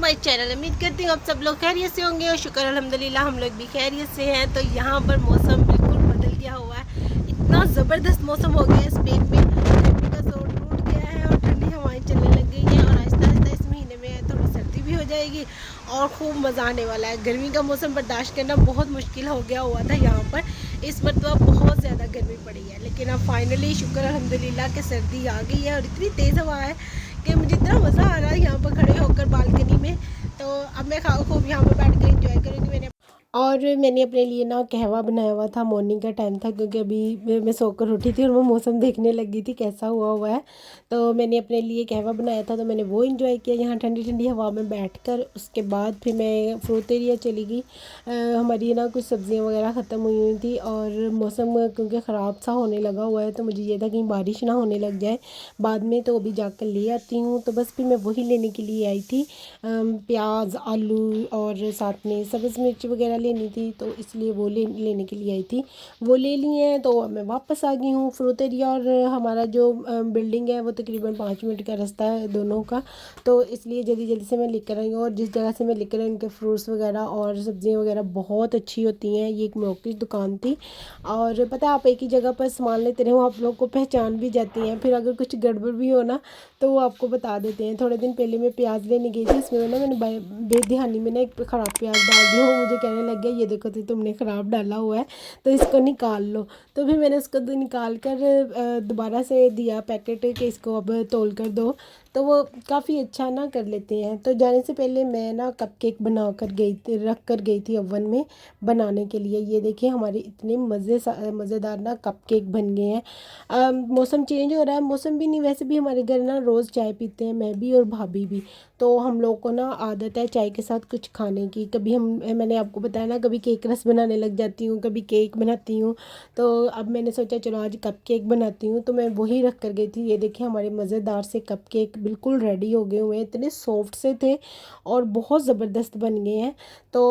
My channel. उम्मीद करती हूँ आप सब लोग खैरियत से होंगे और शुक्र अल्हम्दुलिल्लाह हम लोग भी खैरियत से हैं। तो यहाँ पर मौसम बिल्कुल बदल गया हुआ है, इतना ज़बरदस्त मौसम हो गया है स्पेन में। गर्मी का जोर टूट गया है और ठंडी हवाएं चलने लग गई हैं और आहिस्ता आहिस्ता इस महीने में थोड़ी सर्दी भी हो जाएगी और खूब मज़ा आने वाला है। गर्मी का मौसम बर्दाश्त करना बहुत मुश्किल हो गया हुआ था यहाँ पर, इस मरतबा बहुत ज़्यादा गर्मी पड़ी है, लेकिन अब फाइनली शुक्र अल्हम्दुलिल्लाह कि सर्दी आ गई है और इतनी तेज़ हवा है कि मुझे इतना मज़ा आ रहा है यहाँ पर खड़े होकर बालकनी में। तो अब मैं खूब यहाँ पर बैठ कर इंजॉय करूँगी। मैंने अपने लिए ना कहवा बनाया हुआ था, मॉर्निंग का टाइम था क्योंकि अभी मैं सोकर उठी थी और वो मौसम देखने लगी थी कैसा हुआ हुआ है। तो मैंने अपने लिए कहवा बनाया था, तो मैंने वो इंजॉय किया यहाँ ठंडी ठंडी हवा में बैठकर। उसके बाद फिर मैं फ्रूट एरिया चली गई। हमारी ना कुछ सब्ज़ियाँ वगैरह ख़त्म हुई थी और मौसम क्योंकि ख़राब सा होने लगा हुआ है, तो मुझे ये था कहीं बारिश ना होने लग जाए बाद में, तो अभी जाकर ले आती हूँ। तो बस फिर मैं वही लेने के लिए आई थी, प्याज, आलू और साथ में सब्ज़ मिर्च वगैरह लेनी थी, तो इसलिए वो लेने के लिए आई थी। वो ले लिए हैं तो मैं वापस आ गई हूँ। फ्रूट एरिया और हमारा जो बिल्डिंग है वो तकरीबन 5 मिनट का रास्ता है दोनों का, तो इसलिए जल्दी जल्दी से मैं लेकर आई हूँ। और जिस जगह से मैं लेकर आई उनके फ्रूट्स वगैरह और सब्ज़ियाँ वगैरह बहुत अच्छी होती हैं। ये एक मौकी दुकान थी और पता है आप एक ही जगह पर सामान लेते रहो आप लोग को पहचान भी जाती हैं, फिर अगर कुछ गड़बड़ भी हो ना तो वो आपको बता देते हैं। थोड़े दिन पहले मैं प्याज लेने गई थी, इसमें ना मैंने बेध्यानी में ना एक ख़राब प्याज डाल दिया। वो मुझे कहने लग गया ये देखो तो तुमने ख़राब डाला हुआ है तो इसको निकाल लो। तो फिर मैंने उसको निकाल कर दोबारा से दिया पैकेट कि इसको अब तोल कर दो, तो वो काफ़ी अच्छा ना कर लेते हैं। तो जाने से पहले मैं ना कपकेक बना कर गई थी, रख कर गई थी ओवन में बनाने के लिए। ये देखिए हमारे इतने मज़ेदार ना कपकेक बन गए हैं। मौसम चेंज हो रहा है, मौसम भी नहीं वैसे भी हमारे घर ना रोज़ चाय पीते हैं, मैं भी और भाभी भी। तो हम लोग को ना आदत है चाय के साथ कुछ खाने की। कभी मैंने आपको बताया ना, कभी केक रस बनाने लग जाती हूँ, कभी केक बनाती हूँ। तो अब मैंने सोचा चलो आज कप केक बनाती हूँ, तो मैं वही रख कर गई थी। ये देखिए हमारे मज़ेदार से कप केक बिल्कुल रेडी हो गए हुए हैं, इतने सॉफ्ट से थे और बहुत ज़बरदस्त बन गए हैं। तो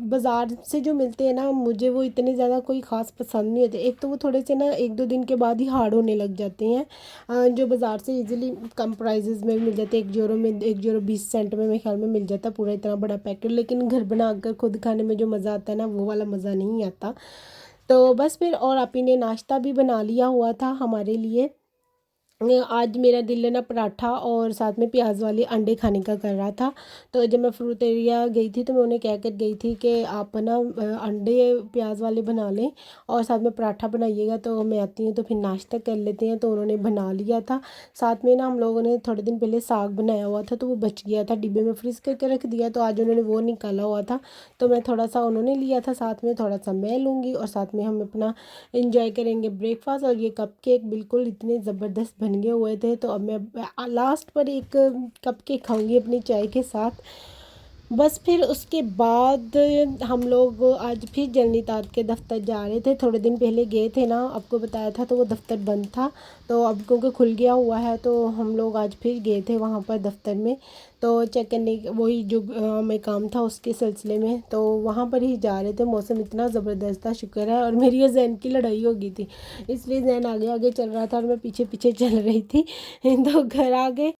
बाज़ार से जो मिलते हैं ना मुझे वो इतने ज़्यादा कोई ख़ास पसंद नहीं होते। एक तो वो थोड़े से ना 1-2 दिन के बाद ही हार्ड होने लग जाते हैं। जो बाज़ार से इजीली कम प्राइजेस में मिल जाते हैं, 1 यूरो में 1 यूरो 20 सेंट में मेरे ख्याल में मिल जाता है पूरा इतना बड़ा पैकेट। लेकिन घर बना कर खुद खाने में जो मज़ा आता है ना वो वाला मज़ा नहीं आता। तो बस फिर और आप ही ने नाश्ता भी बना लिया हुआ था हमारे लिए। आज मेरा दिल है ना पराठा और साथ में प्याज वाले अंडे खाने का कर रहा था। तो जब मैं फ्रूट एरिया गई थी तो मैं उन्हें कह कर गई थी कि आप ना अंडे प्याज वाले बना लें और साथ में पराठा बनाइएगा, तो मैं आती हूँ तो फिर नाश्ता कर लेते हैं। तो उन्होंने बना लिया था। साथ में ना हम लोगों ने थोड़े दिन पहले साग बनाया हुआ था, तो वो बच गया था, डिब्बे में फ्रीज़ करके रख दिया, तो आज उन्होंने वो निकाला हुआ था। तो मैं थोड़ा सा उन्होंने लिया था, साथ में थोड़ा सा मैं लूँगी और साथ में हम अपना इंजॉय करेंगे ब्रेकफास्ट। और ये कपकेक बिल्कुल इतने ज़बरदस्त बन गए हुए थे, तो अब मैं लास्ट पर एक कपकेक खाऊंगी अपनी चाय के साथ। बस फिर उसके बाद हम लोग आज फिर जल्दी ताज के दफ्तर जा रहे थे। थोड़े दिन पहले गए थे ना, आपको बताया था, तो वो दफ्तर बंद था, तो अब क्योंकि खुल गया हुआ है तो हम लोग आज फिर गए थे वहाँ पर दफ्तर में। तो चेक करने वही जो हमें काम था उसके सिलसिले में, तो वहाँ पर ही जा रहे थे। मौसम इतना ज़बरदस्त था, शुक्र है। और मेरी और जैन की लड़ाई हो गई थी, इसलिए जैन आगे आगे चल रहा था और मैं पीछे पीछे चल रही थी। तो घर आ गए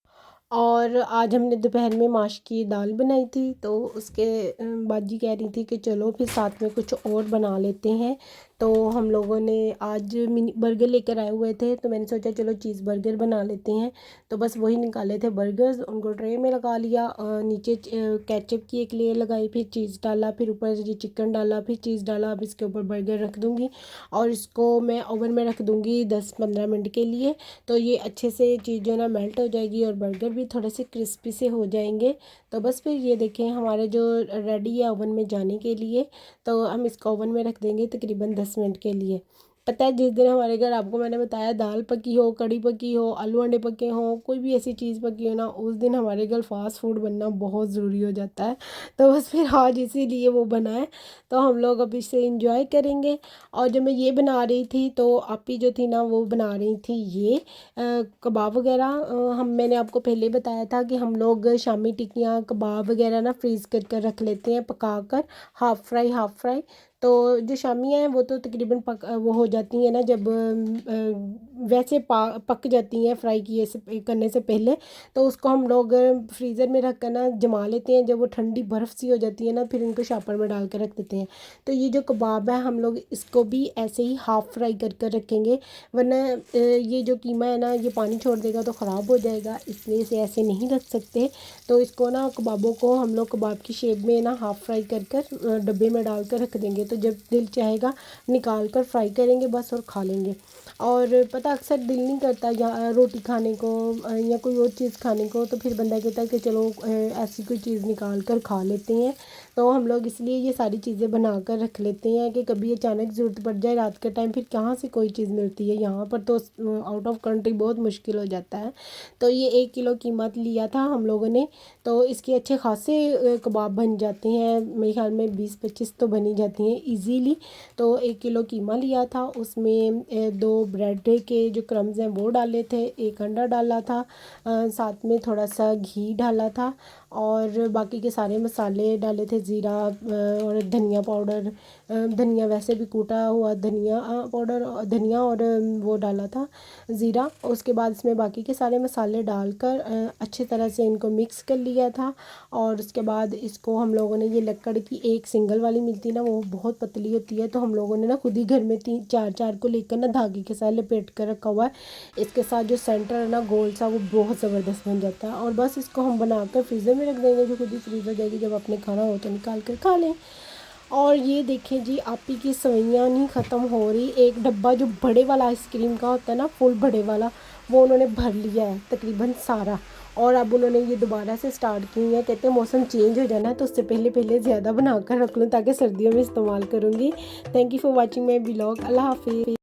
और आज हमने दोपहर में माश की दाल बनाई थी, तो उसके बाजी कह रही थी कि चलो फिर साथ में कुछ और बना लेते हैं। तो हम लोगों ने आज मिनी बर्गर लेकर आए हुए थे, तो मैंने सोचा चलो चीज़ बर्गर बना लेते हैं। तो बस वही निकाले थे बर्गर्स, उनको ट्रे में लगा लिया, नीचे केचप की एक लेयर लगाई, फिर चीज़ डाला, फिर ऊपर से चिकन डाला, फिर चीज़ डाला। अब इसके ऊपर बर्गर रख दूँगी और इसको मैं ओवन में रख दूँगी 10-15 मिनट के लिए। तो ये अच्छे से चीज़ जो ना मेल्ट हो जाएगी और बर्गर भी थोड़े से क्रिस्पी से हो जाएंगे। तो बस फिर ये देखें हमारे जो रेडी है ओवन में जाने के लिए, तो हम इसको ओवन में रख देंगे तकरीबन 10 मिनट के लिए। पता है जिस दिन हमारे घर, आपको मैंने बताया, दाल पकी हो, कड़ी पकी हो, आलू अंडे पके हों, कोई भी ऐसी चीज़ पकी हो ना, उस दिन हमारे घर फास्ट फूड बनना बहुत ज़रूरी हो जाता है। तो बस फिर आज इसीलिए वो बना है, तो हम लोग अब इसे इंजॉय करेंगे। और जब मैं ये बना रही थी तो आपी जो थी ना वो बना रही थी ये कबाब वगैरह। मैंने आपको पहले बताया था कि हम लोग शामी टिक्कियाँ कबाब वगैरह ना फ्रीज़ कर कर रख लेते हैं, पका कर, हाफ़ फ्राई हाफ़ फ्राई। तो जो शामियाँ हैं वो तो तकरीबन वो हो जाती हैं ना जब वैसे पक जाती हैं फ्राई किए से करने से पहले। तो उसको हम लोग फ्रीज़र में रख कर ना जमा लेते हैं। जब वो ठंडी बर्फ़ सी हो जाती है ना, फिर इनको शॉपर में डाल कर रख देते हैं। तो ये जो कबाब है हम लोग इसको भी ऐसे ही हाफ़ फ्राई कर कर रखेंगे, वरना ये जो कीमा है ना ये पानी छोड़ देगा तो ख़राब हो जाएगा, इसलिए इसे ऐसे नहीं रख सकते। तो इसको ना कबाबों को हम लोग कबाब की शेप में ना हाफ़ फ्राई कर कर डब्बे में डाल कर रख देंगे। तो जब दिल चाहेगा निकाल कर फ्राई करेंगे बस और खा लेंगे। और पता अक्सर दिल नहीं करता या रोटी खाने को या कोई और चीज़ खाने को, तो फिर बंदा कहता है कि चलो ऐसी कोई चीज़ निकाल कर खा लेते हैं। तो हम लोग इसलिए ये सारी चीज़ें बना कर रख लेते हैं कि कभी अचानक ज़रूरत पड़ जाए रात के टाइम, फिर कहाँ से कोई चीज़ मिलती है। यहाँ पर तो आउट ऑफ कंट्री बहुत मुश्किल हो जाता है। तो ये 1 किलो कीमत लिया था हम लोगों ने, तो इसके अच्छे खासे कबाब बन जाते हैं। मेरे ख्याल में 20-25 तो बनी जाती हैं ईज़िली। तो 1 किलो कीमा लिया था, उसमें 2 ब्रेड के जो क्रम्स हैं वो डाले थे, 1 अंडा डाला था, साथ में थोड़ा सा घी डाला था और बाकी के सारे मसाले डाले थे, ज़ीरा और धनिया पाउडर, धनिया वैसे भी कूटा हुआ धनिया पाउडर, धनिया और वो डाला था ज़ीरा। उसके बाद इसमें बाकी के सारे मसाले डालकर अच्छी तरह से इनको मिक्स कर लिया था। और उसके बाद इसको हम लोगों ने, ये लक्कड़ की एक सिंगल वाली मिलती है ना, वो बहुत पतली होती है, तो हम लोगों ने ना खुद ही घर में 3-4 को लेकर ना धागे के साथ लपेट कर रखा हुआ है। इसके साथ जो सेंटर है ना गोल सा, वो बहुत ज़बरदस्त बन जाता है। और बस इसको हम बनाकर फ्रीज़र में रख देंगे, जो खुद ही फ्रीज़ हो जाएगी। जब आपने खाना हो तो निकाल कर खा लें। और ये देखें जी, आपी की सवैयाँ नहीं ख़त्म हो रही। एक डब्बा जो बड़े वाला आइसक्रीम का होता है ना, फुल बड़े वाला, वो उन्होंने भर लिया है तकरीबन सारा। और अब उन्होंने ये दोबारा से स्टार्ट की है, कहते हैं मौसम चेंज हो जाना है तो उससे पहले पहले ज़्यादा बना कर रख लूँ ताकि सर्दियों में इस्तेमाल करूँगी। Thank you for watching my vlog. Allah हाफिज़।